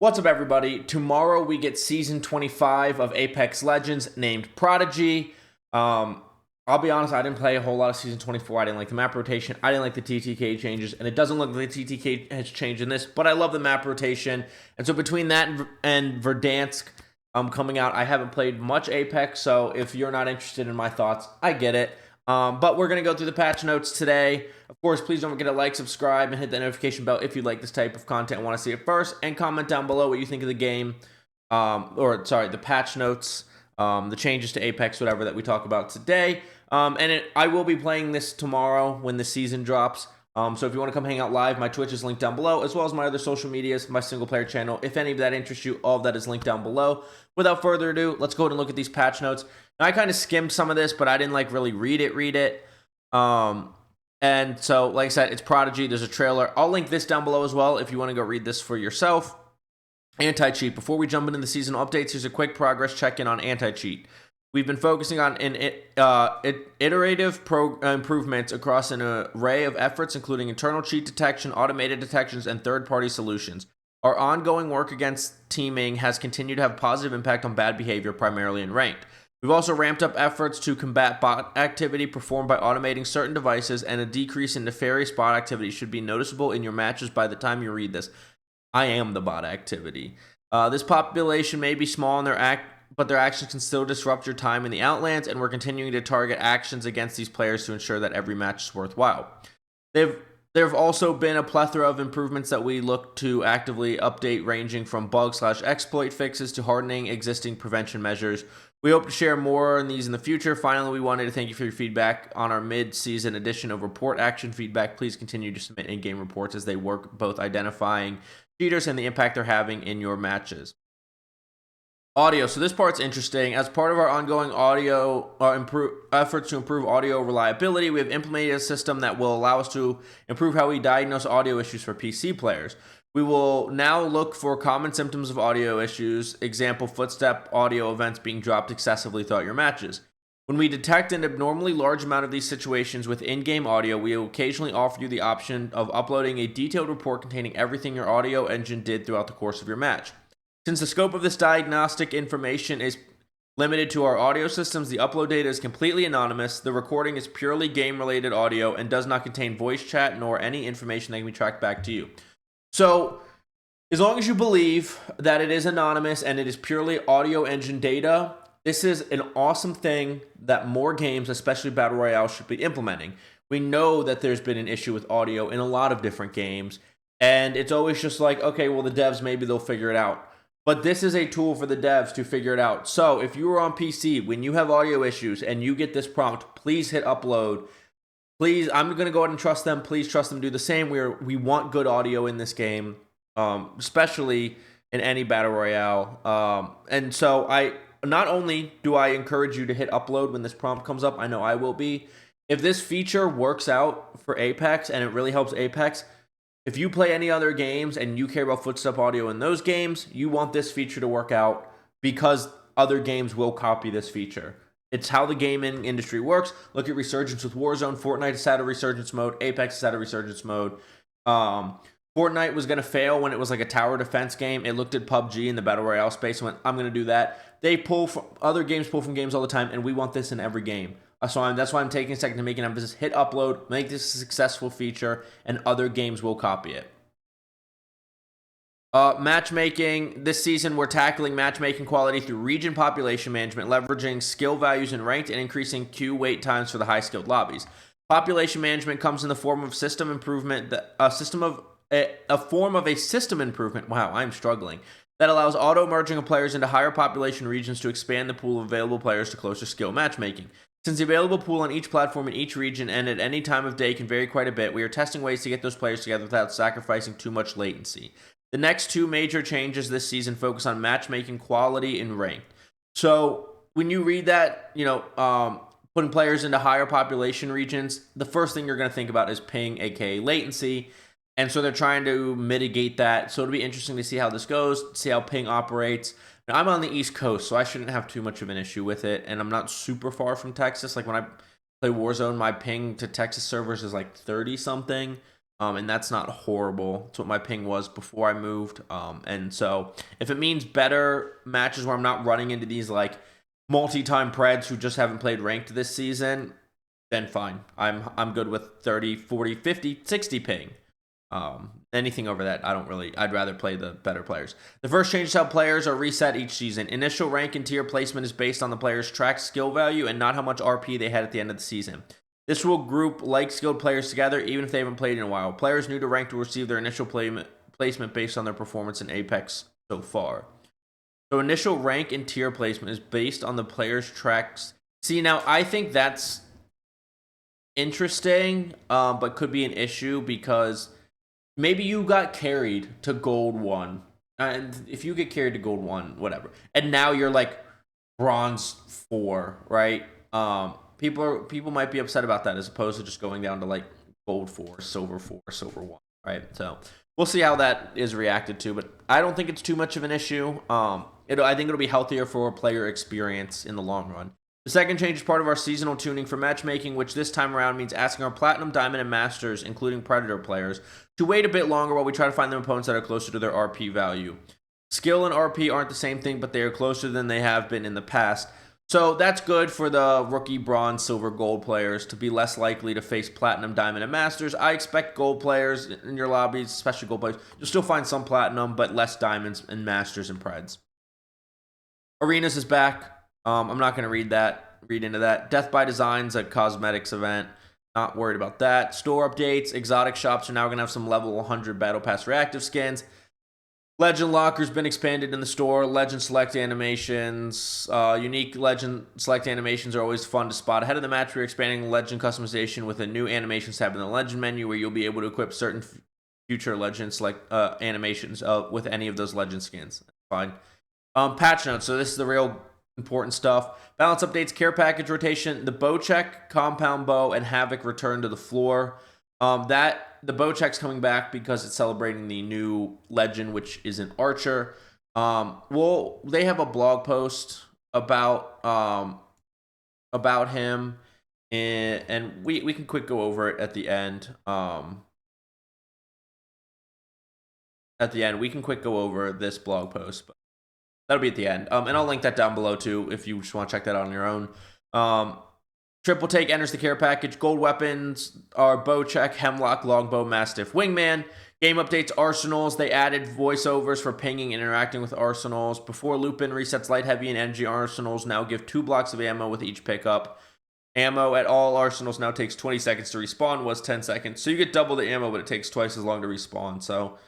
What's up, everybody? Tomorrow we get Season 25 of Apex Legends named Prodigy. I'll be honest, I didn't play a whole lot of Season 24. I didn't like the map rotation. I didn't like the TTK changes, and it doesn't look like the TTK has changed in this, but I love the map rotation. And so between that and Verdansk coming out, I haven't played much Apex, so if you're not interested in my thoughts, I get it. But we're going to go through the patch notes today. Of course, please don't forget to like, subscribe, and hit the notification bell if you like this type of content and want to see it first. And comment down below what you think of the game, the patch notes, the changes to Apex, whatever that we talk about today. I will be playing this tomorrow when the season drops. So if you want to come hang out live, my Twitch is linked down below, as well as my other social medias, my single player channel. If any of that interests you, all of that is linked down below. Without further ado, let's go ahead and look at these patch notes. Now, I kind of skimmed some of this, but I didn't really read it. And so, like I said, it's Prodigy. There's a trailer. I'll link this down below as well if you want to go read this for yourself. Anti-cheat. Before we jump into the seasonal updates, here's a quick progress check-in on anti-cheat. We've been focusing on iterative improvements across an array of efforts, including internal cheat detection, automated detections, and third-party solutions. Our ongoing work against teaming has continued to have positive impact on bad behavior, primarily in ranked. We've also ramped up efforts to combat bot activity performed by automating certain devices, and a decrease in nefarious bot activity should be noticeable in your matches by the time you read this. I am the bot activity. This population may be small in but their actions can still disrupt your time in the Outlands, and we're continuing to target actions against these players to ensure that every match is worthwhile. There have also been a plethora of improvements that we look to actively update, ranging from bug/exploit fixes to hardening existing prevention measures. We hope to share more on these in the future. Finally, we wanted to thank you for your feedback on our mid-season edition of Report Action Feedback. Please continue to submit in-game reports as they work both identifying cheaters and the impact they're having in your matches. Audio. So this part's interesting. As part of our ongoing audio efforts to improve audio reliability, we have implemented a system that will allow us to improve how we diagnose audio issues for PC players. We will now look for common symptoms of audio issues, example, footstep audio events being dropped excessively throughout your matches. When we detect an abnormally large amount of these situations with in-game audio, we will occasionally offer you the option of uploading a detailed report containing everything your audio engine did throughout the course of your match. Since the scope of this diagnostic information is limited to our audio systems, the upload data is completely anonymous. The recording is purely game-related audio and does not contain voice chat nor any information that can be tracked back to you. So, as long as you believe that it is anonymous and it is purely audio engine data, this is an awesome thing that more games, especially Battle Royale, should be implementing. We know that there's been an issue with audio in a lot of different games, and it's always just like, okay, well, the devs, maybe they'll figure it out. But this is a tool for the devs to figure it out. So, if you are on PC, when you have audio issues and you get this prompt, please hit upload. Please, I'm going to go ahead and trust them. Please trust them to do the same. We want good audio in this game, especially in any Battle Royale. And so not only do I encourage you to hit upload when this prompt comes up, I know I will be. If this feature works out for Apex and it really helps Apex, if you play any other games and you care about footstep audio in those games, you want this feature to work out because other games will copy this feature. It's how the gaming industry works. Look at Resurgence with Warzone. Fortnite is out of Resurgence mode. Apex is out of Resurgence mode. Fortnite was going to fail when it was like a tower defense game. It looked at PUBG in the Battle Royale space and went, I'm going to do that. Other games pull from games all the time, and we want this in every game. So that's why I'm taking a second to make an emphasis. Hit upload, make this a successful feature, and other games will copy it. Matchmaking. This season, we're tackling matchmaking quality through region population management, leveraging skill values in ranked, and increasing queue wait times for the high-skilled lobbies. Population management comes in the form of system improvement, a form of a system improvement. Wow, I'm struggling. That allows auto merging of players into higher population regions to expand the pool of available players to closer skill matchmaking. Since the available pool on each platform in each region and at any time of day can vary quite a bit, we are testing ways to get those players together without sacrificing too much latency. The next two major changes this season focus on matchmaking quality and ranked. So when you read that, putting players into higher population regions, the first thing you're going to think about is ping, aka latency. And so they're trying to mitigate that. So it'll be interesting to see how this goes, see how ping operates. Now, I'm on the East Coast, so I shouldn't have too much of an issue with it. And I'm not super far from Texas. Like when I play Warzone, my ping to Texas servers is like 30 something. And that's not horrible. It's what my ping was before I moved. And so if it means better matches where I'm not running into these like multi-time Preds who just haven't played ranked this season, then fine. I'm good with 30, 40, 50, 60 ping. Anything over that, I'd rather play the better players. The first change is how players are reset each season. Initial rank and tier placement is based on the player's track skill value and not how much RP they had at the end of the season. This will group like skilled players together even if they haven't played in a while. Players new to ranked will receive their initial placement based on their performance in Apex so far. So initial rank and tier placement is based on the player's tracks. See, now I think that's interesting, but could be an issue because maybe you got carried to gold 1. And if you get carried to gold 1, whatever. And now you're like bronze 4, right? People might be upset about that as opposed to just going down to like gold 4, silver 1, right? So we'll see how that is reacted to, but I don't think it's too much of an issue. I think it'll be healthier for player experience in the long run. The second change is part of our seasonal tuning for matchmaking, which this time around means asking our Platinum, Diamond, and Masters, including Predator players, to wait a bit longer while we try to find them opponents that are closer to their RP value. Skill and RP aren't the same thing, but they are closer than they have been in the past. So that's good for the rookie, bronze, silver, gold players to be less likely to face Platinum, Diamond, and Masters. I expect gold players in your lobbies, especially gold players, you'll still find some Platinum, but less Diamonds and Masters and Preds. Arenas is back. I'm not going to read into that. Death by Design's a cosmetics event. Not worried about that. Store updates. Exotic shops are now going to have some level 100 Battle Pass reactive skins. Legend Locker's been expanded in the store. Legend Select animations. Unique Legend Select animations are always fun to spot. Ahead of the match, we're expanding Legend customization with a new animations tab in the Legend menu where you'll be able to equip certain future Legend Select animations with any of those Legend skins. Fine. Patch notes. So this is the real important stuff. Balance updates, care package rotation. The bow check, compound bow, and havoc return to the floor. The bow check's coming back because it's celebrating the new legend, which is an archer. They have a blog post about him, and we can quick go over it at the end. We can quick go over this blog post, but that'll be at the end. And I'll link that down below too if you just want to check that out on your own. Triple Take enters the care package. Gold weapons are bow check, hemlock, longbow, mastiff, wingman. Game updates, arsenals. They added voiceovers for pinging and interacting with arsenals. Before Lupin resets, light, heavy, and energy arsenals now give 2 blocks of ammo with each pickup. Ammo at all arsenals now takes 20 seconds to respawn, was 10 seconds. So you get double the ammo, but it takes twice as long to respawn. So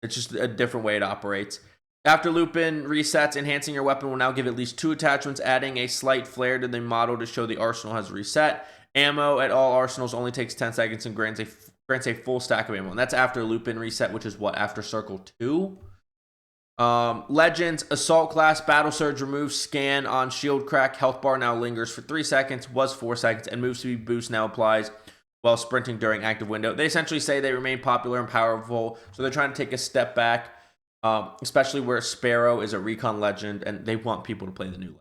it's just a different way it operates. After Lupin resets, enhancing your weapon will now give at least 2 attachments, adding a slight flare to the model to show the arsenal has reset. Ammo at all arsenals only takes 10 seconds and grants a full stack of ammo. And that's after Lupin reset, which is what, after Circle 2? Legends, Assault Class, Battle Surge removes scan on shield crack. Health bar now lingers for 3 seconds, was 4 seconds, and move speed boost now applies while sprinting during active window. They essentially say they remain popular and powerful, so they're trying to take a step back. Especially where Sparrow is a recon legend and they want people to play the new legend.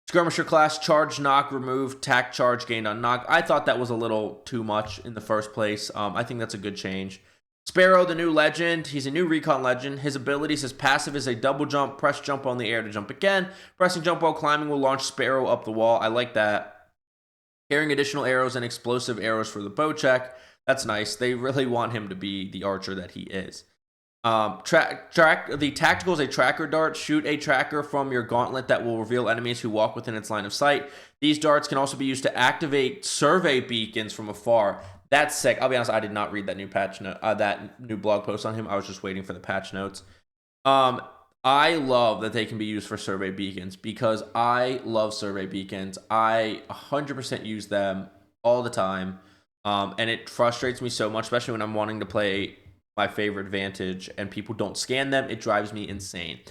Skirmisher class, charge knock removed, tack charge gained on knock. I thought that was a little too much in the first place. I think that's a good change. Sparrow, the new legend. He's a new recon legend. His abilities, his passive is a double jump, press jump on the air to jump again. Pressing jump while climbing will launch Sparrow up the wall. I like that. Carrying additional arrows and explosive arrows for the bow check. That's nice. They really want him to be the archer that he is. The tactical is a tracker dart. Shoot a tracker from your gauntlet that will reveal enemies who walk within its line of sight. These darts can also be used to activate survey beacons from afar. That's sick. I'll be honest, I did not read that new patch note, that new blog post on him. I was just waiting for the patch notes. I love that they can be used for survey beacons because I love survey beacons. I 100% use them all the time, and it frustrates me so much, especially when I'm wanting to play my favorite Vantage and people don't scan them. It drives me insane.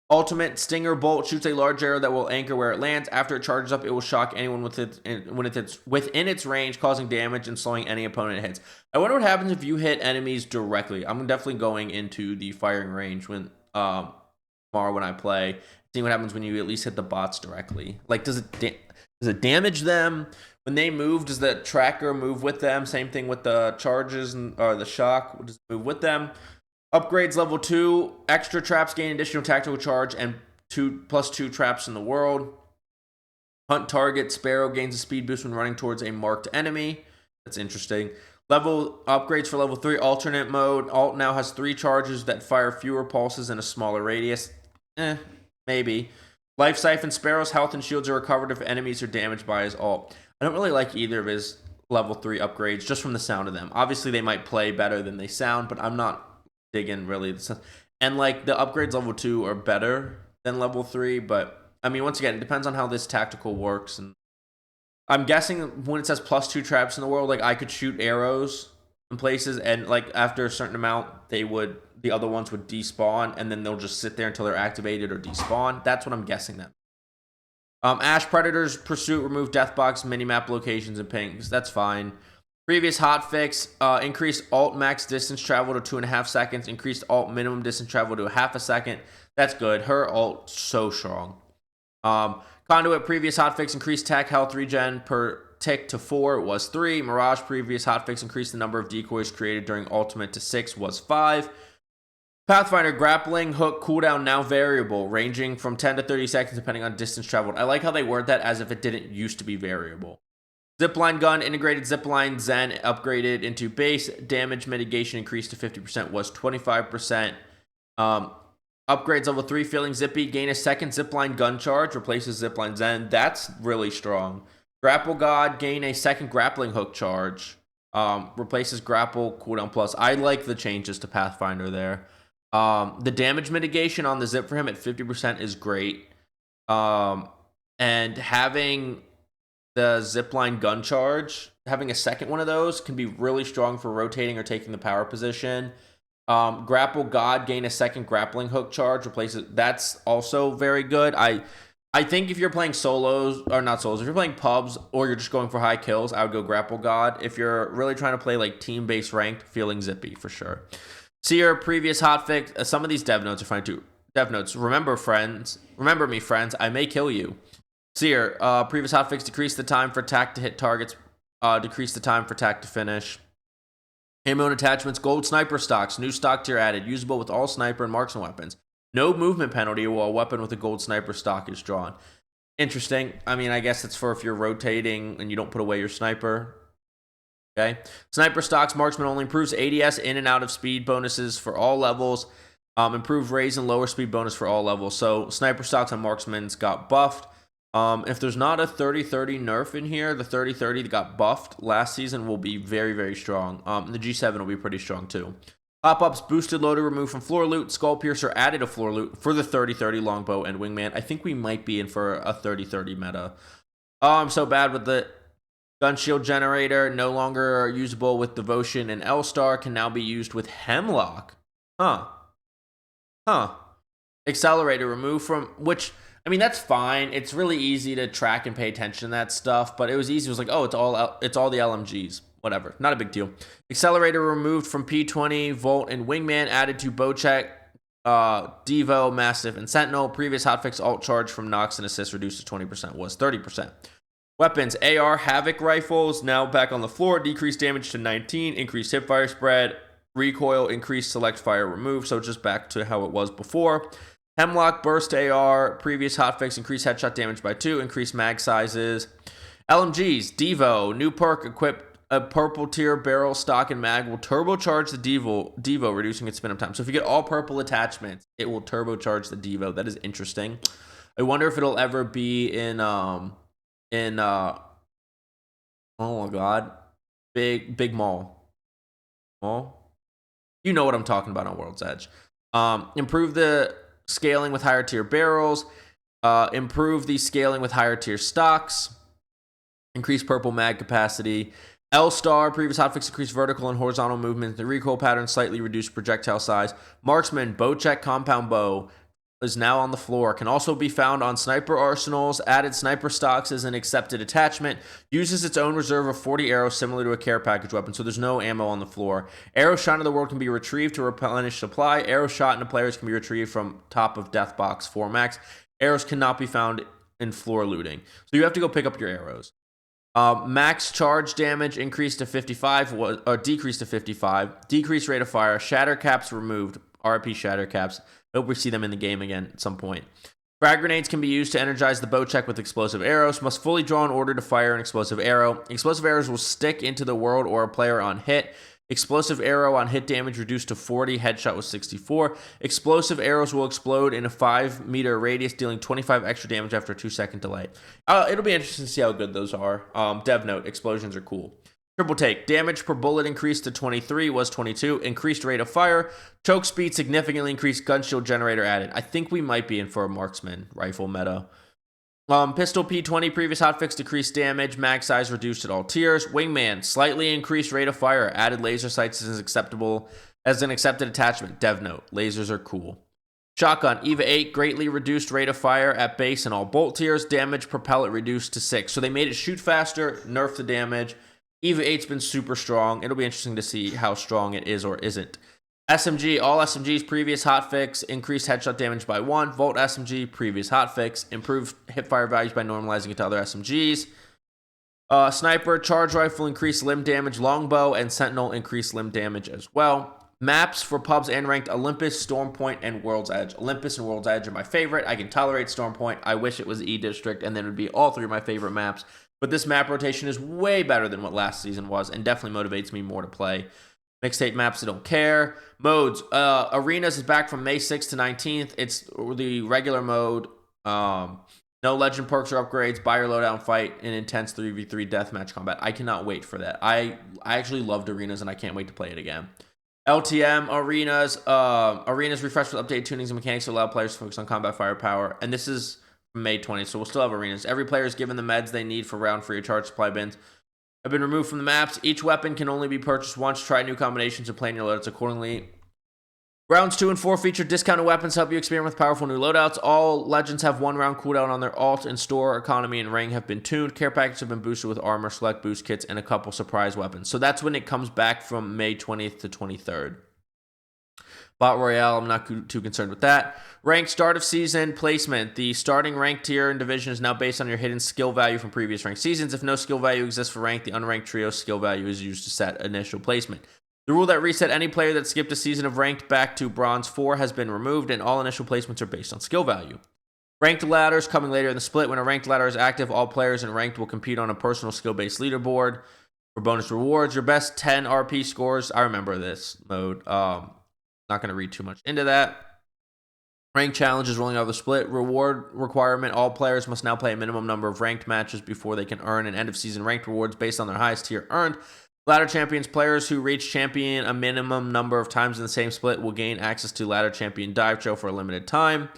Ultimate Stinger Bolt shoots a large arrow that will anchor where it lands. After it charges up, it will shock anyone when it's within its range, causing damage and slowing any opponent it hits. I wonder what happens if you hit enemies directly. I'm definitely going into the firing range when tomorrow when I play, seeing what happens when you at least hit the bots directly. Like, does it Does it damage them? When they move, does the tracker move with them? Same thing with the charges or the shock. Does it move with them? Upgrades level 2. Extra traps gain additional tactical charge and +2 traps in the world. Hunt target. Sparrow gains a speed boost when running towards a marked enemy. That's interesting. Level upgrades for level 3. Alternate mode. Alt now has 3 charges that fire fewer pulses in a smaller radius. Maybe. Life Siphon. Sparrow's health and shields are recovered if enemies are damaged by his alt. I don't really like either of his level 3 upgrades just from the sound of them. Obviously, they might play better than they sound, but I'm not digging really. And like the upgrades level 2 are better than level 3, but I mean, once again, it depends on how this tactical works. And I'm guessing when it says +2 traps in the world, like I could shoot arrows in places, and like after a certain amount, the other ones would despawn, and then they'll just sit there until they're activated or despawn. That's what I'm guessing then. Ash Predator's Pursuit remove Deathbox minimap locations and pings. That's fine. Previous hotfix, increased alt max distance travel to 2.5 seconds. Increased alt minimum distance travel to 0.5 second. That's good. Her alt so strong. Conduit previous hotfix increased tech health regen per tick to 4. It was 3. Mirage previous hotfix increased the number of decoys created during ultimate to 6. Was 5. Pathfinder grappling hook cooldown now variable, ranging from 10 to 30 seconds depending on distance traveled. I like how they word that as if it didn't used to be variable. Zipline gun, integrated zipline Zen upgraded into base. Damage mitigation increased to 50%, was 25%. Upgrades level 3, feeling zippy. Gain a second zipline gun charge, replaces zipline Zen. That's really strong. Grapple God, gain a second grappling hook charge. Replaces grapple cooldown plus. I like the changes to Pathfinder there. The damage mitigation on the zip for him at 50% is great. And having the zipline gun charge, having a second one of those can be really strong for rotating or taking the power position. Grapple God, gain a second grappling hook charge, replaces. That's also very good. I think if you're playing solos, or not solos, if you're playing pubs or you're just going for high kills, I would go Grapple God. If you're really trying to play like team-based ranked, feeling zippy for sure. Seer, previous hotfix. Some of these dev notes are fine too. Dev notes. Remember me, friends. I may kill you. Seer, previous hotfix. Decrease the time for attack to hit targets. Decrease the time for attack to finish. Ammo and attachments. Gold sniper stocks. New stock tier added. Usable with all sniper and marksman weapons. No movement penalty while a weapon with a gold sniper stock is drawn. Interesting. I mean, I guess it's for if you're rotating and you don't put away your sniper. Okay. Sniper stocks, marksman only, improves ADS in and out of speed bonuses for all levels. Improved raise and lower speed bonus for all levels. So sniper stocks on marksmen's got buffed. If there's not a 30-30 nerf in here, the 30-30 that got buffed last season will be very, very strong. The G7 will be pretty strong too. Pop-ups, boosted loader removed from floor loot. Skull Piercer added a floor loot for the 30-30 longbow and wingman. I think we might be in for a 30-30 meta. I'm so bad with the gun shield generator. No longer usable with Devotion and L-Star. Can now be used with Hemlock. Accelerator removed from, which, I mean, that's fine. It's really easy to track and pay attention to that stuff, but it was easy. It was like, oh, it's all the LMGs. Whatever. Not a big deal. Accelerator removed from P20, Volt, and Wingman. Added to Bocek, Devo, Mastiff, and Sentinel. Previous hotfix alt charge from Nox and assist reduced to 20%. Was 30%. Weapons. AR Havoc rifles. Now back on the floor. Decreased damage to 19. Increased hipfire spread. Recoil. Increased select fire remove. So just back to how it was before. Hemlock Burst AR. Previous hotfix. Increased headshot damage by 2. Increased mag sizes. LMGs. Devo. New perk equipped. A purple tier barrel, stock, and mag will turbocharge the Devo, reducing its spin up time. So if you get all purple attachments, it will turbocharge the Devo. That is interesting. I wonder if it'll ever be in oh my god, big mall. You know what I'm talking about on World's Edge. Improve the scaling with higher tier barrels. Improve the scaling with higher tier stocks. Increase purple mag capacity. L-Star, previous hotfix, increased vertical and horizontal movement. The recoil pattern slightly reduced projectile size. Marksman, Bocek compound bow is now on the floor. Can also be found on sniper arsenals. Added sniper stocks as an accepted attachment. Uses its own reserve of 40 arrows similar to a care package weapon, so there's no ammo on the floor. Arrow shot into the world can be retrieved to replenish supply. Arrow shot into players can be retrieved from top of death box 4 max. Arrows cannot be found in floor looting. So you have to go pick up your arrows. Max charge damage increased to 55, or decreased to 55. Decreased rate of fire. Shatter caps removed. RP shatter caps. Hope we see them in the game again at some point. Frag grenades can be used to energize the bow check with explosive arrows. Must fully draw in order to fire an explosive arrow. Explosive arrows will stick into the world or a player on hit. Explosive arrow on hit damage reduced to 40. Headshot was 64. Explosive arrows will explode in a 5-meter radius, dealing 25 extra damage after a 2-second delay. It'll be interesting to see how good those are. Dev note, explosions are cool. Triple take. Damage per bullet increased to 23, was 22. Increased rate of fire. Choke speed significantly increased. Gun shield generator added. I think we might be in for a marksman rifle meta. Pistol P20, previous hotfix, decreased damage, mag size reduced at all tiers. Wingman, slightly increased rate of fire, added laser sights as an accepted attachment. Dev note, lasers are cool. Shotgun, EVA 8, greatly reduced rate of fire at base and all bolt tiers. Damage per pellet reduced to 6. So they made it shoot faster, nerfed the damage. EVA 8's been super strong. It'll be interesting to see how strong it is or isn't. SMG, all SMGs, previous hotfix, increased headshot damage by 1. Volt SMG, previous hotfix, improved hipfire values by normalizing it to other SMGs. Sniper, charge rifle, increased limb damage. Longbow and Sentinel, increased limb damage as well. Maps for pubs and ranked: Olympus, Stormpoint, and World's Edge. Olympus and World's Edge are my favorite. I can tolerate Stormpoint. I wish it was E-District, and then it would be all 3 of my favorite maps. But this map rotation is way better than what last season was, and definitely motivates me more to play. Mixtape maps, I don't care. Modes. Arenas is back from May 6th to 19th. It's the regular mode. No legend perks or upgrades. Buy your loadout and fight in intense 3v3 deathmatch combat. I cannot wait for that. I actually loved Arenas, and I can't wait to play it again. LTM, Arenas. Arenas refreshed with updated tunings and mechanics to allow players to focus on combat firepower. And this is from May 20th, so we'll still have Arenas. Every player is given the meds they need for round free of charge supply bins. Have been removed from the maps. Each weapon can only be purchased once. Try new combinations and plan your loadouts accordingly. Rounds 2 and 4 feature discounted weapons to help you experiment with powerful new loadouts. All legends have 1 round cooldown on their alt, and store, economy, and ring have been tuned. Care packages have been boosted with armor, select boost kits, and a couple surprise weapons. So that's when it comes back from May 20th to 23rd. Bot Royale, I'm not too concerned with that. Ranked start of season placement. The starting rank tier and division is now based on your hidden skill value from previous ranked seasons. If no skill value exists for rank, the unranked trio skill value is used to set initial placement. The rule that reset any player that skipped a season of ranked back to bronze 4 has been removed, and all initial placements are based on skill value. Ranked ladders coming later in the split. When a ranked ladder is active, all players in ranked will compete on a personal skill-based leaderboard for bonus rewards. Your best 10 RP scores. I remember this mode. Not going to read too much into that. Ranked challenges rolling out of the split. Reward requirement. All players must now play a minimum number of ranked matches before they can earn an end-of-season ranked rewards based on their highest tier earned. Ladder champions, players who reach champion a minimum number of times in the same split will gain access to ladder champion dive show for a limited time.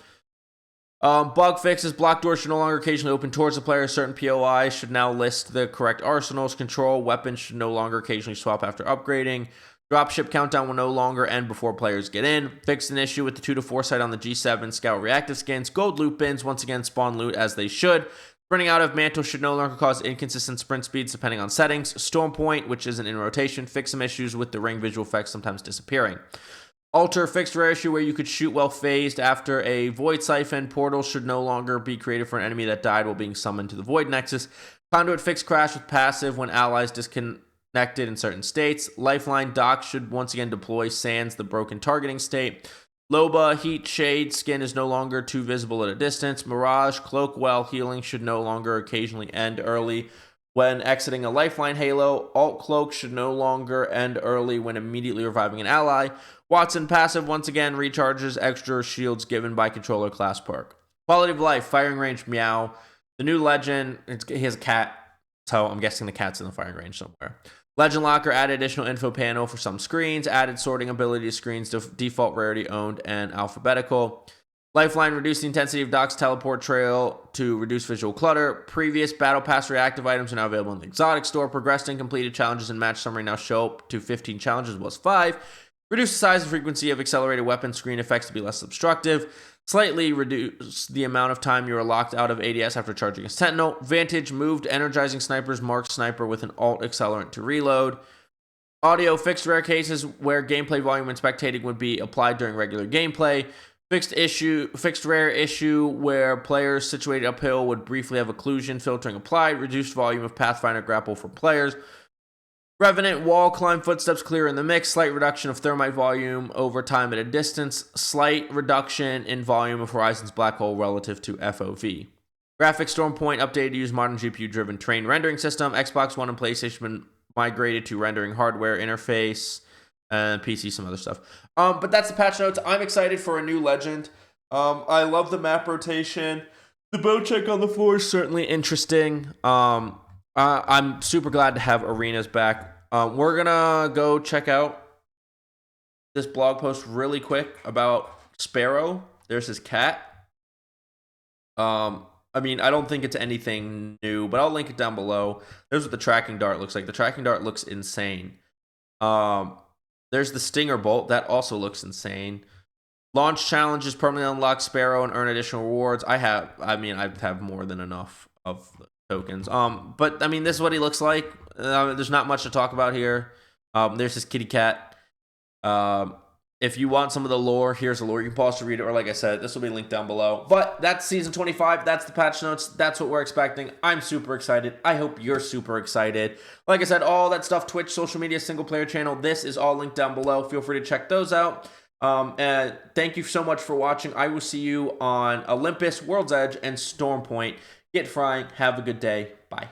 Bug fixes. Block doors should no longer occasionally open towards the player. Certain POI should now list the correct arsenals. Control weapons should no longer occasionally swap after upgrading. Dropship countdown will no longer end before players get in. Fixed an issue with the 2-4 sight on the G7 Scout reactive skins. Gold loot bins once again spawn loot as they should. Sprinting out of mantle should no longer cause inconsistent sprint speeds depending on settings. Storm point, which isn't in rotation, fix some issues with the ring visual effects sometimes disappearing. Alter fixed rare issue where you could shoot while phased after a void siphon. Portal should no longer be created for an enemy that died while being summoned to the void nexus. Conduit fixed crash with passive when allies disconnected in certain states. Lifeline dock should once again deploy sans the broken targeting state. Loba heat shade skin is no longer too visible at a distance. Mirage cloak while healing should no longer occasionally end early when exiting a lifeline halo. Alt cloak should no longer end early when immediately reviving an ally. Watson passive once again recharges extra shields given by controller class perk. Quality of life, firing range meow. The new legend, he has a cat, so I'm guessing the cat's in the firing range somewhere. Legend Locker added additional info panel for some screens, added sorting ability to screens to default rarity owned and alphabetical. Lifeline reduced the intensity of Doc's teleport trail to reduce visual clutter. Previous battle pass reactive items are now available in the exotic store. Progressed and completed challenges and match summary now show up to 15 challenges was 5. Reduce the size and frequency of accelerated weapon screen effects to be less obstructive. Slightly reduce the amount of time you are locked out of ADS after charging a sentinel. Vantage moved energizing snipers marked sniper with an alt accelerant to reload. Audio fixed rare cases where gameplay volume and spectating would be applied during regular gameplay. Fixed rare issue where players situated uphill would briefly have occlusion filtering applied. Reduced volume of Pathfinder grapple for players. Revenant wall climb footsteps clear in the mix. Slight reduction of thermite volume over time at a distance. Slight reduction in volume of Horizon's black hole relative to FOV. Graphics Storm Point updated to use modern GPU-driven train rendering system. Xbox One and PlayStation been migrated to rendering hardware interface. And PC, some other stuff. But that's the patch notes. I'm excited for a new Legend. I love the map rotation. The bow check on the floor is certainly interesting. I'm super glad to have arenas back. We're gonna go check out this blog post really quick about Sparrow. There's his cat. I mean, I don't think it's anything new, but I'll link it down below. There's what the tracking dart looks like. The tracking dart looks insane. There's the Stinger Bolt. That also looks insane. Launch challenges permanently unlock Sparrow and earn additional rewards. I have more than enough of the tokens. But I mean, this is what he looks like. There's not much to talk about here. There's his kitty cat. If you want some of the lore, here's the lore. You can pause to read it, or like I said, this will be linked down below. But that's season 25. That's the patch notes. That's what we're expecting. I'm super excited. I hope you're super excited. Like I said, all that stuff, Twitch, social media, single player channel, this is all linked down below. Feel free to check those out. And thank you so much for watching. I will see you on Olympus, World's Edge, and Storm Point. Get frying. Have a good day. Bye.